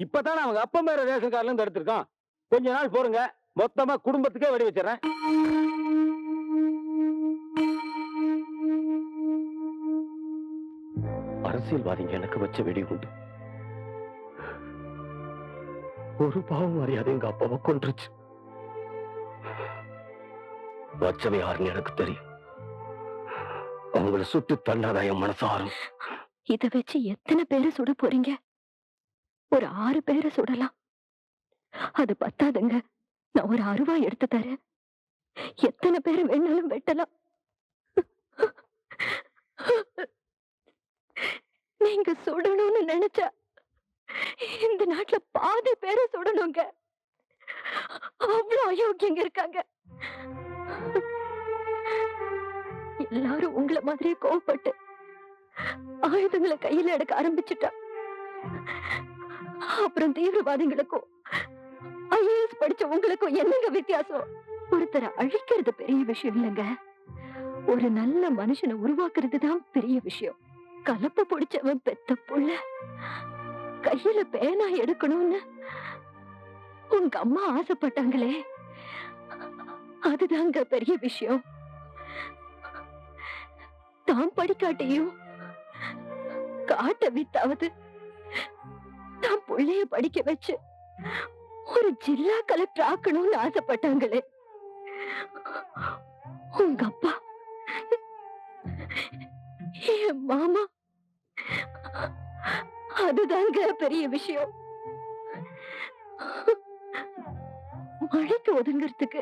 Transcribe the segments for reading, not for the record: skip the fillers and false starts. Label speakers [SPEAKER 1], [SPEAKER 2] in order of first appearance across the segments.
[SPEAKER 1] இப்பதான் அவங்க அப்பா மேல ரேஷன் கார்டுல இருந்து எடுத்திருக்கோம். கொஞ்ச நாள் போருங்க, மொத்தமா குடும்பத்துக்கே வெடி வச்சிடறேன். அரசியல்வாதிங்க எனக்கு வச்ச வெடி உண்டு. ஒரு பாவம் மரியாதை எங்க அப்பாவை கொன்றுச்சு. வச்சவை யாருன்னு எனக்கு தெரியும். அவங்கள சுட்டு தள்ளாதான் என் மனசாரும்.
[SPEAKER 2] இத வச்சு எத்தனை பேரை சுட போறீங்க? ஒரு 6 பேரை சுடலாம். அது பத்தாதுங்க. நான் ஒரு அருவா எடுத்து தரேன். எத்தனை பேர் வேணாலும் வெட்டலாம். நீங்க சுடணும்னு நினைச்சா இந்த நாட்டுல பாதி பேரை சுடணுங்க. அவ்வளவு அயோக்கியங்க இருக்காங்க. எல்லாரும் உங்களை மாதிரியே கோவப்பட்டு ஆயுதங்களை கையில எடுக்க ஆரம்பிச்சுட்டா. அப்புறம் தீவிரவாதிகளுக்கும் ஐஏஎஸ் படிச்ச உங்களுக்கும் என்னங்க வித்தியாசம்? ஒருத்தரை அழிக்கிறது பெரிய விஷயம் இல்லைங்க. ஒரு நல்ல மனுஷனை உருவாக்குறது தான் பெரிய விஷயம். கலப்ப பிடிச்சவன் பெத்த புள்ள கையில பேனா எடுக்கணும்னு உங்க அம்மா ஆசைப்பட்டாங்களே, அதுதாங்க பெரிய விஷயம். தான் படிக்காட்டியும் காட்ட வித்தாவது தான் புள்ளைய படிக்க வச்சு ஒரு ஜில்லா கலெக்டர் ஆக்கணும்னு ஆசைப்பட்டாங்களே உங்க அப்பா, என் மாமா, அதுதாங்க பெரிய விஷயம். மழைக்கு ஒதுங்கிறதுக்கு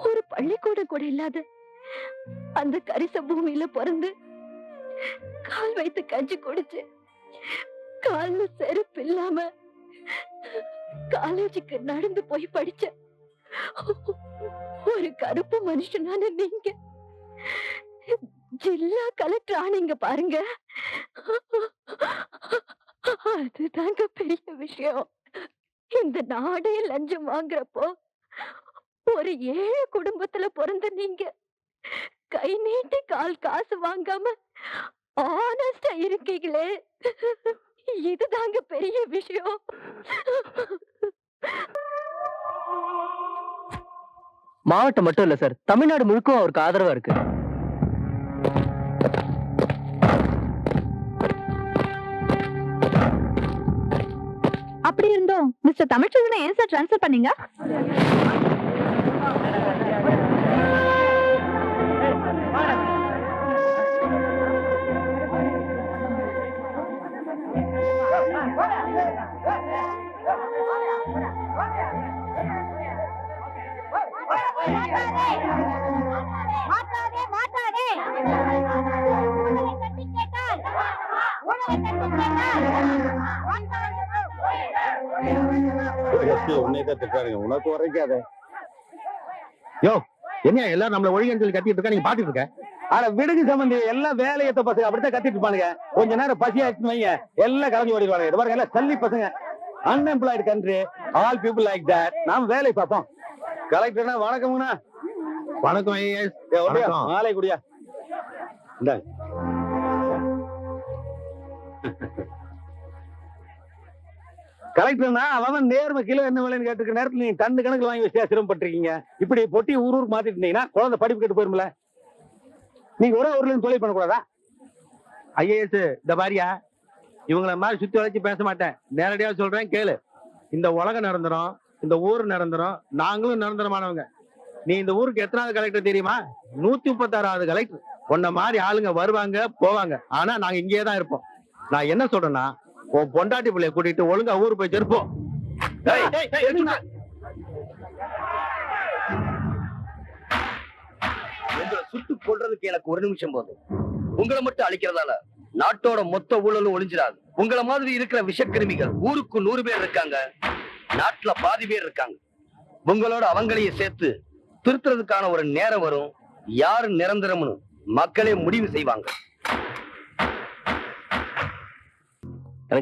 [SPEAKER 2] ஒரு பள்ளிக்கூடம் கூட இல்லாத அந்த கரிச பூமியில பிறந்து கால் வைத்து கஞ்சி குடிச்சு கால்ல செருப்பு இல்லாம காலேஜுக்கு நடந்து போய் படிச்ச ஒரு கருப்பு மனுஷனான நீங்க ஜில்லா கலெக்டர் ஆனீங்க பாருங்க. அதுதாங்க பெரிய விஷயம். இந்த நாடே லஞ்சம் வாங்குறப்போ ஒரு ஏழை குடும்பத்துல பிறந்த நீங்க கை நீட்டி கால் காசு வாங்காம ஆனஸ்டா இருக்கீங்களே, இதுதாங்க பெரிய விஷயம்.
[SPEAKER 3] மாவட்டம் மட்டும் இல்ல சார், தமிழ்நாடு முழுக்கும் அவருக்கு ஆதரவா இருக்கு.
[SPEAKER 2] அப்படி இருந்தோம் மிஸ்டர் தமிழ்ச்செல்வனை ஏன் சார் ட்ரான்ஸ்ஃபர் பண்ணீங்க?
[SPEAKER 1] உனக்கு உரைக்காத.
[SPEAKER 4] யோ, என்ன எல்லாரும் நம்மள ஒழிங்கன்னு சொல்லி கத்திட்டு இருக்கா, நீங்க பாத்துட்டு இருக்க?
[SPEAKER 1] ஆனா விடுதி சம்பந்தி எல்லாம் வேலையத்த பசங்க அப்படித்தான் கத்திட்டு இருப்பானுங்க. கொஞ்ச நேரம் பசி ஆயிடுச்சுன்னு வைங்க, எல்லாம் கலந்து ஓடிடுவாங்க. இது பாருங்க, எல்லாம் சல்லி பசங்க. Unemployed country, all people like that. நாம வேலை பார்ப்போம். கலெக்டர்னா வணக்கம்ண்ணா.
[SPEAKER 4] வணக்கம் ஐஏஎஸ்.
[SPEAKER 1] மாலை குடியா. இந்தாங்க. கலெக்டர்னா அவன் நேர்மை கிலோ என்ன விலைன்னு கேட்டுருக்க நேரத்துல நீங்க கண்ணு கணக்குல வாங்கி வச்சு சிரமப்பட்டிருக்கீங்க. இப்படி பொட்டி ஊருக்கு மாத்திட்டு இருந்தீங்கன்னா குழந்தை படிப்பு கெட்டு போயிருமில்ல. நீங்க ஒரே ஊர்ல இருந்து தொழில் பண்ணக்கூடாதா?
[SPEAKER 4] ஐஏஎஸ், இந்த மாதிரியா இவங்கள மாதிரி சுத்தி வளைச்சு பேச மாட்டேன். நேரடியா சொல்றேன் கேளு. இந்த உலகம் நிரந்தரம், இந்த ஊர் நிரந்தரம், நாங்களும் நிரந்தரமானவங்க. நீ இந்த ஊருக்கு எத்தனாவது கலெக்டர் தெரியுமா? 136வது கலெக்டர். உன்ன மாதிரி ஆளுங்க வருவாங்க போவாங்க, ஆனா நாங்க இங்கேயே தான் இருப்போம். நான் என்ன சொல்றேன்னா, உன் பொண்டாட்டி பிள்ளைய கூட்டிட்டு ஒழுங்கா ஊரு போய் சேர்ப்போம்.
[SPEAKER 3] உங்களை சுட்டு கொள்றதுக்கு எனக்கு ஒரு நிமிஷம் போதும். உங்களை மட்டும் அழிக்கிறதால நாட்டோட மொத்த ஊழலும் ஒளிஞ்சிடாது. உங்களை மாதிரி இருக்கிற விஷக்கிருமிகள் ஊருக்கு 100 பேர் இருக்காங்க, நாட்டுல பாதி பேர் இருக்காங்க. உங்களோட அவங்களையும் சேர்த்து திருத்துறதுக்கான ஒரு நேரம் வரும். யாரு நிரந்தரம்னு மக்களே முடிவு செய்வாங்க.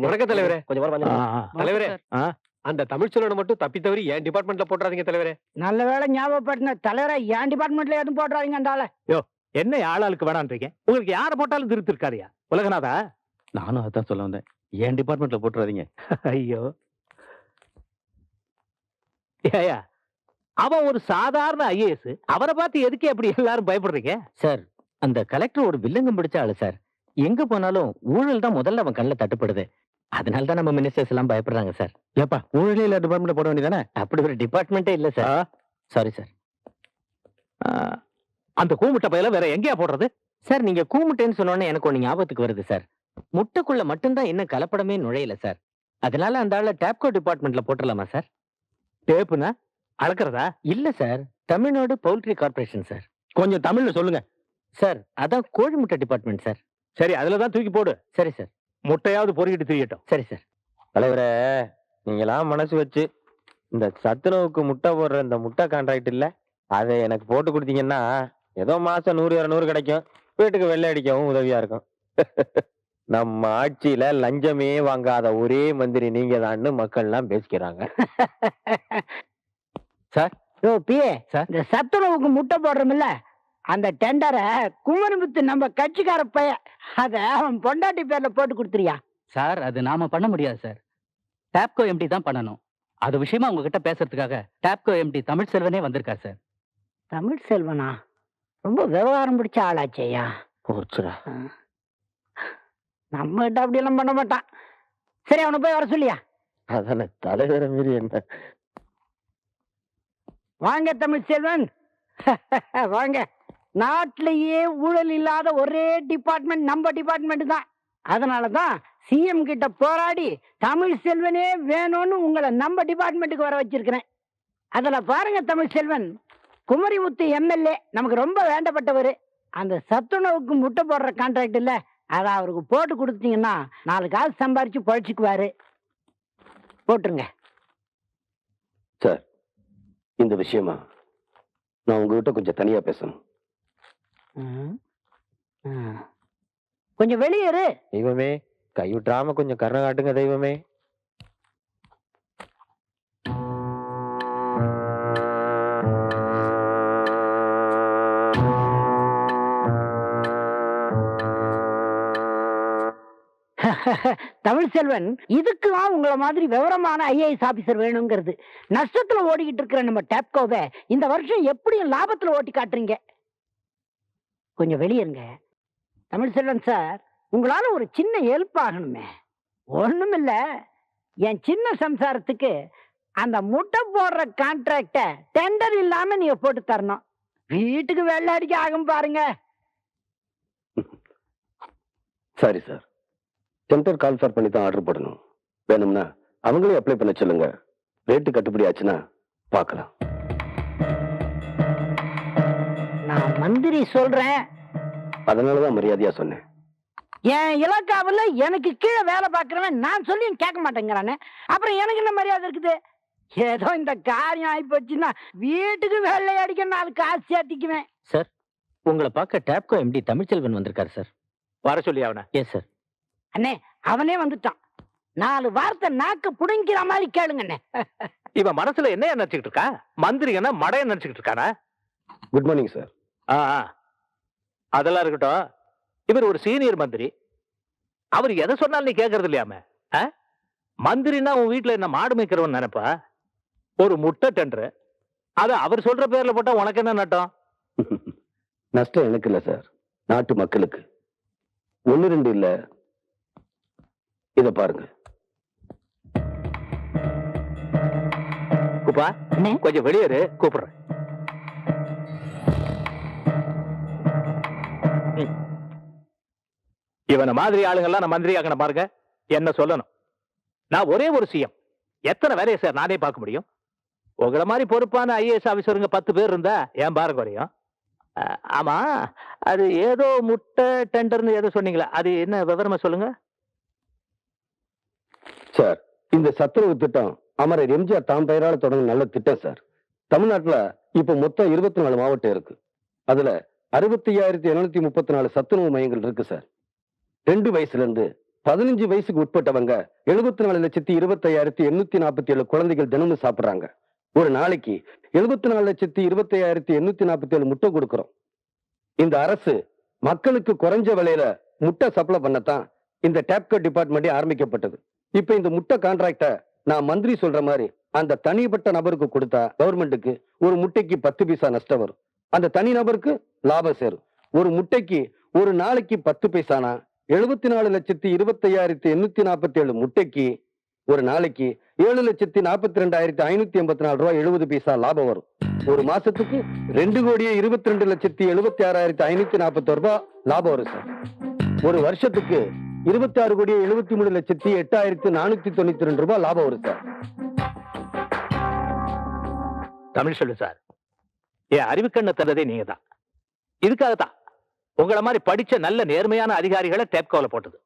[SPEAKER 1] வணக்கம் தலைவரே. கொஞ்சம் தலைவரே, அந்த தமிழ்ச்செல்வனை மட்டும் தப்பி தவறி என் டிபார்ட்மெண்ட்ல போட்டுறாதீங்க தலைவரே.
[SPEAKER 5] நல்ல வேலை ஞாபகப்படுத்தின தலைவரை. என் டிபார்ட்மெண்ட்ல எதுவும் போடுறாங்க.
[SPEAKER 1] யோ, என்ன ஆளாளுக்கு வேணான்றீங்க? உங்களுக்கு யார போட்டாலும் திருத்தி இருக்காதியா உலகநாதா? நானும் அதான் சொல்ல வந்தேன். என் டிபார்ட்மெண்ட்ல போட்டுறாதீங்க.
[SPEAKER 6] ஐயோ ஏயா, அவன் ஒரு சாதாரண ஐஏஎஸ். அவரை பார்த்து எதுக்கு அப்படி எல்லாரும் பயப்படுறீங்க?
[SPEAKER 7] சார், அந்த கலெக்டர் ஒரு வில்லங்கம் பிடிச்ச ஆளு சார். எங்க போனாலும் ஊழல் தான் முதல்ல அவன் கண்ணில் தட்டுப்படுது. அதனால தான் நம்ம மினிஸ்டர்ஸ் எல்லாம் பயப்படுறாங்க சார்.
[SPEAKER 1] ஏப்பா ஊழலே இல்ல டிபார்ட்மெண்ட் போட வேண்டியதானே?
[SPEAKER 7] அப்படி ஒரு டிபார்ட்மெண்ட்டே இல்ல சார். Sorry sir.
[SPEAKER 6] அந்த கூமுட்டை பையில வேற எங்கேயா போடுறது?
[SPEAKER 7] சார், நீங்க கூமுட்டேன்னு சொன்னோன்னே எனக்கு ஒண்ணு ஞாபகத்துக்கு வருது சார். முட்டைக்குள்ள மட்டும்தான் இன்னும் கலப்படமே நுழையல சார். அதனால அந்த ஆள டாப்கோ டிபார்ட்மெண்ட்ல போட்டுடலாமா சார்?
[SPEAKER 6] டேப்புனா அளக்குறதா?
[SPEAKER 7] இல்ல sir, Tamil Nadu poultry corporation sir.
[SPEAKER 1] கொஞ்சம் தமிழ்ல சொல்லுங்க.
[SPEAKER 7] சார், அதான் கோழி முட்டை டிபார்ட்மெண்ட் சார்.
[SPEAKER 6] சரி, அதுலதான் தூக்கி போடு.
[SPEAKER 7] சரி சார்.
[SPEAKER 6] முட்டையாவது பொறுக்கிட்டு தெரியட்டும்.
[SPEAKER 7] சரி சார்.
[SPEAKER 4] தலைவரே, நீங்களாம் மனசு வச்சு இந்த சத்துணவுக்கு முட்டை போடுற இந்த முட்டை கான்ட்ராக்ட் இல்ல, அதை எனக்கு போட்டு கொடுத்தீங்கன்னா ஏதோ மாசம் 100-200 கிடைக்கும். வீட்டுக்கு வெள்ளை அடிக்கவும் உதவியா இருக்கும். நம்ம ஆட்சியில லஞ்சமே வாங்காத ஒரே மந்திரி நீங்க தான்னு மக்கள்லாம் பேசிக்கிறாங்க.
[SPEAKER 7] சார்.
[SPEAKER 5] யோ பிஏ,
[SPEAKER 7] சார்.
[SPEAKER 5] இந்த சத்துணவுக்கு முட்டை போடுறோம்ல, அந்த டெண்டரை குமரமுத்து நம்ம கட்சிக்கார பைய அத அவன் பொண்டாட்டி பேர்ல போட்டு கொடுத்துறியா?
[SPEAKER 7] சார், அது நாம பண்ண முடியாது சார். டாப்கோ எம்டி தான் பண்ணணும். அது விஷயமா உங்ககிட்ட பேசுறதுக்காக டாப்கோ எம்டி தமிழ் செல்வனே வந்திருக்கார் சார்.
[SPEAKER 5] தமிழ் செல்வனா? ரொம்ப விவகாரம் பிடிச்ச ஆளாச்சேயா.
[SPEAKER 4] போச்சுடா.
[SPEAKER 5] நம்ம கிட்ட அப்படி எல்லாம் பண்ண மாட்டான். சரி, அவனை போய் வர சொல்லியா.
[SPEAKER 4] அதானே தலைவரை மீறி என்ன?
[SPEAKER 5] வாங்க தமிழ் செல்வன். வாங்க. நாட்டிலேயே ஊழல் இல்லாத ஒரே டிபார்ட்மெண்ட் நம்ம டிபார்ட்மெண்ட் தான். அதனாலதான் சிஎம் கிட்ட போராடி தமிழ் செல்வனே வேணும்னு உங்களை நம்ம டிபார்ட்மெண்ட்டுக்கு வர வச்சிருக்கிறேன். அதுல பாருங்க தமிழ் செல்வன், குமரிமுத்து எம்எல்ஏ நமக்கு ரொம்ப வேண்டப்பட்டவர். அந்த சத்துணவுக்கு முட்டை போடுற கான்ட்ராக்ட் இல்ல, அதை அவருக்கு போட்டு கொடுத்தீங்கன்னா 4 காசு சம்பாரிச்சு பழிச்சுக்குவாரு. போட்டுருங்க.
[SPEAKER 3] சார், இந்த விஷயமா நான் உங்ககிட்ட கொஞ்சம் தனியா பேசணும்.
[SPEAKER 5] கொஞ்சம் வெளியேறு.
[SPEAKER 4] தெய்வமே, கைவிட்டுறாம கொஞ்சம் கருணை காட்டுங்க தெய்வமே.
[SPEAKER 5] தமிழ் செல்வன், இதுக்குதான் உங்களை மாதிரி விவரமான ஐஏஎஸ் ஆபீசர் வேணுங்கிறது. நஷ்டத்துல ஓடிக்கிட்டு இருக்கிற நம்ம டாப்கோவை இந்த வருஷம் எப்படியும் லாபத்துல ஓட்டி காட்டுறீங்க. கொஞ்சம் வெளியேங்க. தமிழ் செல்வன் சார், உங்களால ஒரு சின்ன ஹெல்ப் ஆகணுமே. ஒண்ணுமில்ல, என் சின்ன சம்சாரத்துக்கு அந்த முட்டை போடுற கான்ட்ராக்ட டெண்டர் இல்லாம நீங்க போட்டு தரணும். வீட்டுக்கு வெள்ளை அடிக்க ஆகும் பாருங்க.
[SPEAKER 3] சரி சார், டெண்டர் கால்ஃபார் பண்ணி தான் ஆர்டர் போடணும். வேணும்னா அவங்களே அப்ளை பண்ண சொல்லுங்க. ரேட்டு கட்டுப்படி ஆச்சுன்னா பார்க்கலாம்.
[SPEAKER 5] நான் மந்திரி சொல்றேன்.
[SPEAKER 3] அதனாலதான் மரியாதையா சொன்னேன்.
[SPEAKER 5] என் இலக்காவில் எனக்கு கீழே வேலை பார்க்கிறவன் நான் சொல்லியும் கேட்க மாட்டேங்கிறானே, அப்புறம் எனக்கு என்ன மரியாதை இருக்குது? ஏதோ இந்த காரியம் ஆகி போச்சுன்னா வீட்டுக்கு வெள்ளை அடிக்க 4 காசு சேர்த்திக்குவேன்.
[SPEAKER 7] சார், உங்களை பார்க்க டாப்கோ எம்டி தமிழ்ச்செல்வன் வந்திருக்காரு சார்.
[SPEAKER 6] வர சொல்லி அவனை.
[SPEAKER 7] Yes sir.
[SPEAKER 5] அண்ணே, அவனே வந்துட்டான். 4 வார்த்தை நாக்கு புடுங்கிற மாதிரி கேளுங்க அண்ணே.
[SPEAKER 6] இவன் மனசுல என்ன நினைச்சுக்கிட்டு இருக்கா? மந்திரிகனா மடைய நினைச்சுக்கிட்டு இருக்கானா?
[SPEAKER 3] Good morning sir.
[SPEAKER 6] அதெல்லாம் இருக்கட்டும். இவர் ஒரு சீனியர் மந்திரி. அவர் எதை சொன்னாலும் நீ கேட்கறது இல்லையாம? மந்திரினா உன் வீட்டுல என்ன மாடு மேய்க்கிறவன் நினைப்பா? ஒரு முட்டை டெண்டர், அத அவர் சொல்ற பேர்ல போட்டா உனக்கு என்ன நட்டம்?
[SPEAKER 3] நஷ்டம் எனக்கு இல்ல சார், நாட்டு மக்களுக்கு. 1-2 இல்ல, இத பாருங்க.
[SPEAKER 6] குப்பா, கொஞ்சம் வெளியேறு, கூப்பிடுறேன். இவன மாதிரி ஆளுங்கெல்லாம் நான் மந்திரி ஆக்கணும் பாருங்க. என்ன சொல்லணும்? நான் ஒரே ஒரு சிஎம், எத்தனை வேலையை சார் நானே பார்க்க முடியும்? உங்களை மாதிரி பொறுப்பான ஐஏஎஸ் ஆபீசருங்க 10 பேர் இருந்தா என் பாரம் குறையும். ஆமா, அது ஏதோ முட்டை டெண்டர்னு ஏதோ சொன்னீங்களா, அது என்ன விவரமா சொல்லுங்க
[SPEAKER 3] சார். இந்த சத்துணவு திட்டம் அமரர் எம்ஜிஆர் தாம் பெயரால தொடங்க நல்ல திட்டம் சார். தமிழ்நாட்டுல இப்ப மொத்தம் 24 மாவட்டம் இருக்கு. அதுல 65,734 சத்துணவு மையங்கள் இருக்கு சார். 2 வயசுல இருந்து 15 வயசுக்கு உட்பட்டவங்க 74,25,847 குழந்தைகள் தினமும் சாப்பிடுறாங்க. ஒரு நாளைக்கு 74,25,847 முட்டை கொடுக்கிறோம். இந்த அரசு மக்களுக்கு குறைஞ்ச விலையில முட்டை சப்ளை பண்ணத்தான்
[SPEAKER 8] இந்த டேப்கோ டிபார்ட்மெண்ட் ஆரம்பிக்கப்பட்டது. இப்ப இந்த முட்டை கான்ட்ராக்ட நான் மந்திரி சொல்ற மாதிரி அந்த தனிப்பட்ட நபருக்கு கொடுத்தா கவர்மெண்ட்டுக்கு ஒரு முட்டைக்கு 10 பைசா நஷ்டம் வரும். அந்த தனி நபருக்கு லாபம் சேரும். ஒரு முட்டைக்கு ஒரு நாளைக்கு 10 பைசானா 74,25,847 முட்டைக்கு ஒரு நாளைக்கு 7,42,584 ரூபாய் 70 பைசா லாபம் வரும். ஒரு மாசத்துக்கு 2,22,76,541 ரூபாய் லாபம் வரும் சார். ஒரு வருஷத்துக்கு 26,73,08,492 ரூபாய் லாபம் வரும் சார்.
[SPEAKER 6] தமிழ் சொல்லு சார். என் அறிவுக்கண்ண தந்ததே நீங்க தான். இதுக்காகத்தான் உங்களை மாதிரி படிச்ச நல்ல நேர்மையான அதிகாரிகளை டேப்கோல போட்டது.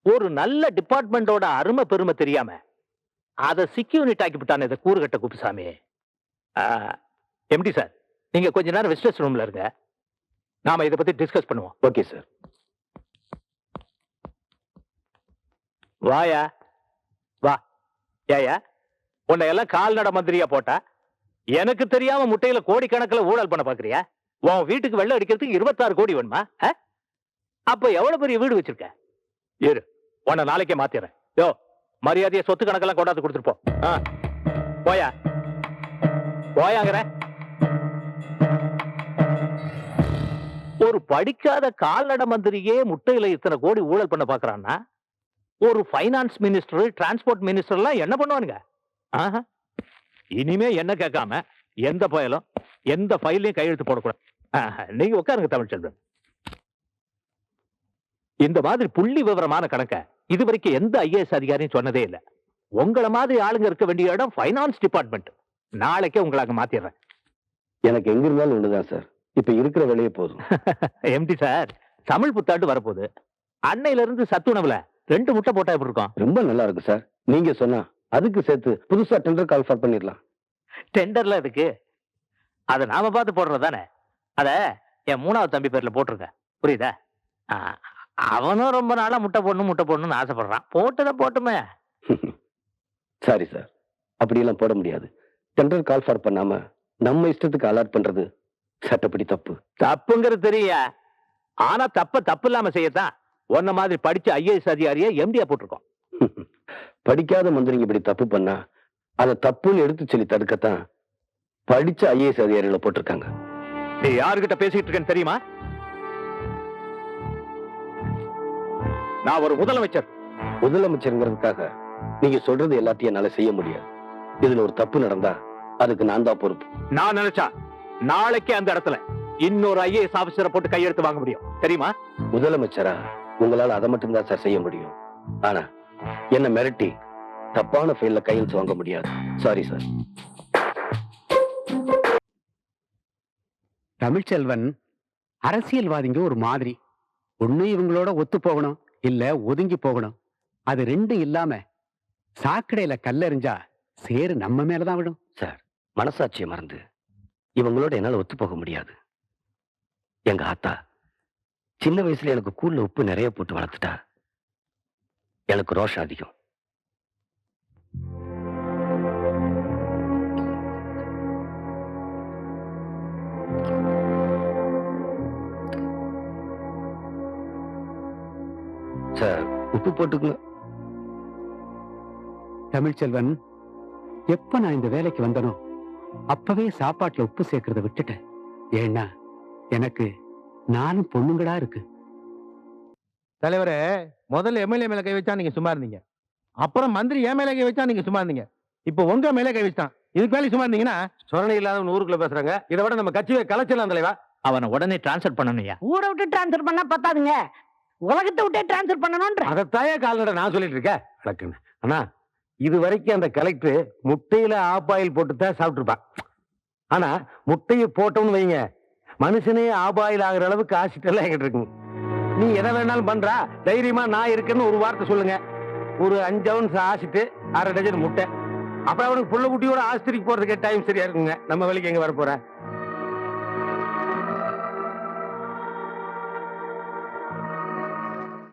[SPEAKER 6] ஒரு நல்ல டிபார்ட்மெண்டோட அருமை பெருமை தெரியாம அதை சிக்யூனிட் ஆக்கி விட்டான இதை கூறுகட்ட குப்புசாமி. எம்டி சார், நீங்க கொஞ்ச நேரம் விசிட்டர்ஸ் ரூம்ல இருங்க. நாம இதை பத்தி டிஸ்கஸ் பண்ணுவோம்.
[SPEAKER 8] Okay sir.
[SPEAKER 6] வாயா வா. ஏயா உன்னை எல்லாம் கால்நடை மந்திரியா போட்டா எனக்கு தெரியாம முட்டையில கோடிக்கணக்கில் ஊழல் பண்ண பாக்குறியா? உன் வீட்டுக்கு வெள்ளம் அடிக்கிறதுக்கு 26 கோடி வேணுமா? அப்ப எவ்வளவு பெரிய வீடு வச்சிருக்க? இரு, உன்னை நாளைக்கே மாத்திடுறேன். யோ, மரியாதையை சொத்து கணக்கெல்லாம் கொண்டாந்து கொடுத்துருப்போம். போயா போயாங்கிற. ஒரு படிக்காத கால்நடை மந்திரியே முட்டையில இத்தனை கோடி ஊழல் பண்ண பாக்குறான்னா ஒரு ஃபைனான்ஸ் மினிஸ்டர், டிரான்ஸ்போர்ட் மினிஸ்டர் எல்லாம் என்ன பண்ணுவானுங்க? இனிமே என்ன கேட்காம எந்த பயலும் எந்த ஃபைலையும் கையெழுத்து போடக்கூடாது. நீங்க உட்காருங்க தமிழ்ச்செல்வன். இந்த மாதிரி புள்ளி விவரமான கணக்க இதுவரைக்கும் எந்த ஐஏஎஸ் அதிகாரியும் சொன்னதே இல்லை. உங்களை மாதிரி ஆளுங்க இருக்க வேண்டிய இடம் ஃபைனான்ஸ் டிபார்ட்மெண்ட். நாளைக்கே உங்களை அங்க மாத்திடுறேன்.
[SPEAKER 8] எனக்கு எங்க இருந்தாலும் ஒண்ணுதான் சார். இப்ப இருக்கிற வேலையே போதும்.
[SPEAKER 6] எம்டி சார், தமிழ் புத்தாண்டு வரப்போகுது. அன்னையில இருந்து சத்துணவுல 2 முட்டை போட்டா எப்படி இருக்கும்?
[SPEAKER 8] ரொம்ப நல்லா இருக்கு சார். நீங்க சொன்னா அதுக்கு சேர்த்து புதுசா டெண்டர் கால் ஃபார் பண்ணிடலாம்.
[SPEAKER 6] டெண்டர்ல இருக்கு, அதை நாம பார்த்து போடுறதானே. அத என் 3வது தம்பி பேர்ல போட்டிருக்க, புரியுதா? அவனும் ரொம்ப நாளா முட்டை போடணும்னு ஆசைப்படுறான். போட்டதை போட்டுமே.
[SPEAKER 8] சாரி சார், அப்படியெல்லாம் போட முடியாது. டெண்டர் கால் ஃபார் பண்ணாம நம்ம இஷ்டத்துக்கு அலாட் பண்றது சட்டப்படி தப்பு.
[SPEAKER 6] தப்புங்கிறது தெரிய, ஆனா தப்பு இல்லாம செய்யத்தான் உன்ன மாதிரி படிச்ச ஐஏஎஸ் அதிகாரியை எம்டியா போட்டிருக்கோம்.
[SPEAKER 8] படிக்காத மந்திரிங்க இப்படி தப்பு பண்ணா அதை தப்புன்னு எடுத்து சொல்லி தடுக்கத்தான் படிச்ச ஐஏஎஸ் அதிகாரிகளை போட்டிருக்காங்க.
[SPEAKER 6] நீ யாருகிட்ட பேசிட்டு இருக்கேன்னு தெரியுமா? நான் ஒரு முதலமைச்சர்.
[SPEAKER 8] முதலமைச்சருங்கிறதுக்காக நீங்க சொல்றது எல்லாத்தையும் என்னால செய்ய முடியாது. இதுல ஒரு தப்பு நடந்தா அதுக்கு நான் தான் பொறுப்பு.
[SPEAKER 6] நான் நினைச்சா நாளைக்கே அந்த இடத்துல இன்னொரு ஐஏஎஸ் ஆபீசரை போட்டு கையெழுத்து வாங்க முடியும், தெரியுமா?
[SPEAKER 8] முதலமைச்சரா உங்களால அதை மட்டும் தான் சார் செய்ய முடியும். ஆனா என்ன மிரட்டி தப்பான ஃபைல்ல கையெழுத்து வாங்க முடியாது. Sorry sir.
[SPEAKER 9] தமிழ்ச்செல்வன், அரசியல்வாதிங்க ஒரு மாதிரி. ஒண்ணு இவங்களோட ஒத்து போகணும், இல்ல ஒதுங்கி போகணும். அது 2 இல்லாம சாக்கடையில கல்லெறிஞ்சா சேரு நம்ம மேலதான் விடும்.
[SPEAKER 8] சார், மனசாட்சியை மறந்து இவங்களோட என்னால ஒத்து போக முடியாது. எங்க ஆத்தா சின்ன வயசுல எனக்கு கூழ்ல உப்பு நிறைய போட்டு வளர்த்துட்டா. எனக்கு ரோஷம் அதிகம். சார், உப்பு போட்டுக்குங்க.
[SPEAKER 9] தமிழ்ச்செல்வன், எப்ப நான் இந்த வேலைக்கு வந்தனோ அப்பவே சாப்பாட்டுல உப்பு சேர்க்கறத விட்டுட்டேன். ஏன்னா எனக்கு நானும் பொண்ணுங்களா இருக்கு.
[SPEAKER 4] தலைவரே, முதல்ல எம்எல்ஏ மேல கை வச்சா நீங்க சும்மா இருந்தீங்க. அப்புறம் மந்திரி என் மேல கை வச்சா நீங்க சும்மா இருந்தீங்க. இப்ப உங்க மேல கை வச்சான். இதுக்கு மேலே சும்மா இருந்தீங்கன்னா
[SPEAKER 8] சொரணை இல்லாத ஊருக்குள்ள பேசுறாங்க. இதை விட நம்ம கட்சியை கலைச்சிடலாம் தலைவா.
[SPEAKER 6] அவனை உடனே டிரான்ஸ்ஃபர் பண்ணணும்யா.
[SPEAKER 5] ஊரை விட்டு டிரான்ஸ்ஃபர் பண்ணா பத்தாதுங்க, உலகத்தை விட்டே டிரான்ஸ்ஃபர் பண்ணணும்ன்ற.
[SPEAKER 8] அதைத்தாயே கால்நடை நான் சொல்லிட்டு இருக்கேன். ஆனா இது வரைக்கும் அந்த கலெக்டர் முட்டையில ஆப்பாயில் போட்டு தான் சாப்பிட்டுருப்பான். ஆனா முட்டையை போட்டோம்னு வைங்க, மனுஷனே ஆபாயில் ஆகுற அளவுக்கு ஆசிட் எல்லாம் எங்கிட்ட இருக்குங்க. நீ எதை வேணாலும் பண்றா, தைரியமா நான் இருக்கேன்னு ஒரு வார்த்தை சொல்லுங்க. ஒரு 5 ounce ஆசிட்டு, 1/2 டஜன் முட்டை. அப்புறம் அவனுக்கு புள்ள குட்டியோட ஆஸ்திரிக்கு போறதுக்கு டைம் சரியா இருக்குங்க. நம்ம வேலைக்கு எங்க வர போற?